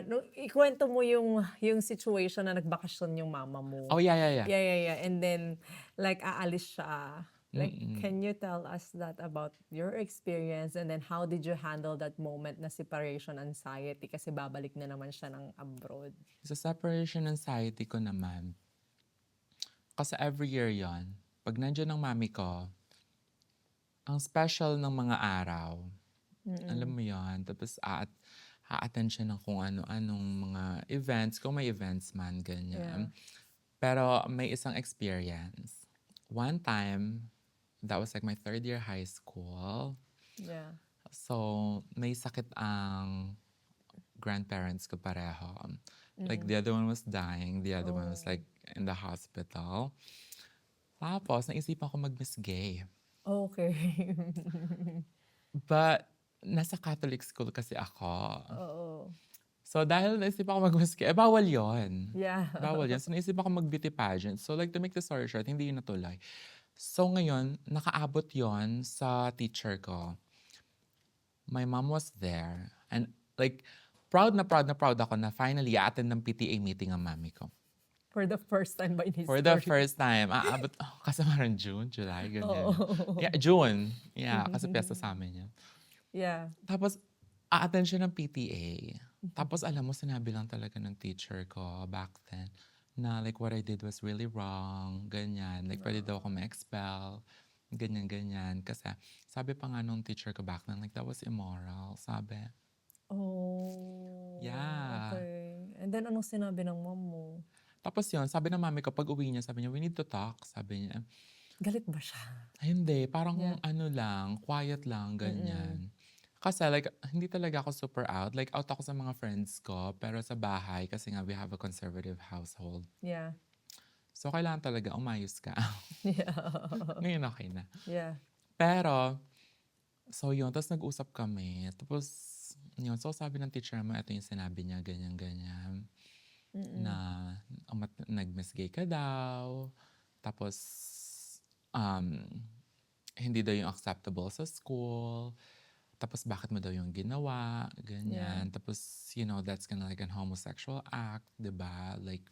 no ikuwento mo yung situation na nagbakasyon yung mama mo. Oh, yeah, yeah, yeah. Yeah. And then like aalis siya. Like, Mm. can you tell us that about your experience and then how did you handle that moment na separation anxiety kasi babalik na naman siya ng abroad? Sa separation anxiety ko naman, kasi every year yon 'pag nandiyan ang mami ko, ang special ng mga araw, alam Mm. mo yon tapos a-attend siya ng kung ano-anong mga events, kung may events man, Yeah. ganyan. Pero may isang experience. One time, that was like my third year high school. Yeah. So, may sakit ang grandparents ko pareho. Like, Mm. the other one was dying, the other one was Oh. like in the hospital. Tapos, naisipan ko mag-Miss Gay. Okay. But, nasa Catholic school kasi ako. Oo. So, dahil naisipan ko mag-Miss Gay, bawal yon. Yeah. Bawal yon. So, naisipan ko mag-beauty pageant. So, like, to make the story short, hindi yun natuloy. So, ngayon, nakaabot yon sa teacher ko. My mom was there. And like, proud na proud na proud ako na finally a-attend ng PTA meeting ang mami ko. For the first time ba in For the history? first time, aabot, kasi parang June, July, ganyan. Oo. Yeah, June. Yeah, kasi piyesta sa amin yan. Yeah. Tapos, a-attend siya ng PTA. Tapos, alam mo, sinabi lang talaga ng teacher ko back then na like what I did was really wrong, ganyan. Like, pwede daw ako ma-expel, ganyan. Kasi, sabi pa nga nung teacher ko back then, like, that was immoral, sabi. Oh, Yeah. okay. And then anong sinabi ng mom mo? Tapos yun, sabi ng mami ko, pag uwi niya, sabi niya, we need to talk, sabi niya. Galit ba siya? Hindi, parang Yeah. ano lang, quiet lang, Mm. ganyan. Kasi like, hindi talaga ako super out. Like, out ako sa mga friends ko, pero sa bahay, kasi nga we have a conservative household. Yeah. So, kailangan talaga umayos ka. Yeah. Ngayon okay na. Yeah. Pero, so yun, tapos nag-usap kami. Tapos, yun, so sabi ng teacher mo, ito yung sinabi niya, ganyan. Na Mm. nag-Miss Gay ka daw. Tapos, hindi daw yung acceptable sa school. Tapos bakit mo daw yung ginawa, Yeah. ganyan. Tapos, that's kind of like an homosexual act, di ba? Like,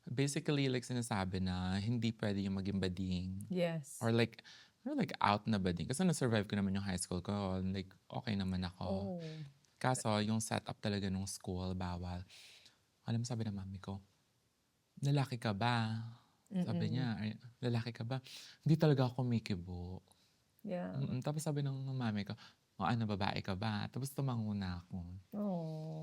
basically, like sinasabi na hindi pwede yung maging bading. Yes. Or like out na bading. Kasi na-survive ko naman yung high school ko. Like, okay naman ako. Oh. Kaso, yung setup talaga nung school, bawal. Alam mo, sabi ng mami ko, lalaki ka ba? Sabi Mm. niya, lalaki ka ba? Hindi talaga ako kumikibo. Yeah. Tapos sabi ng mami ko, ano, babae ka ba? Tapos tumango na ako. Oh.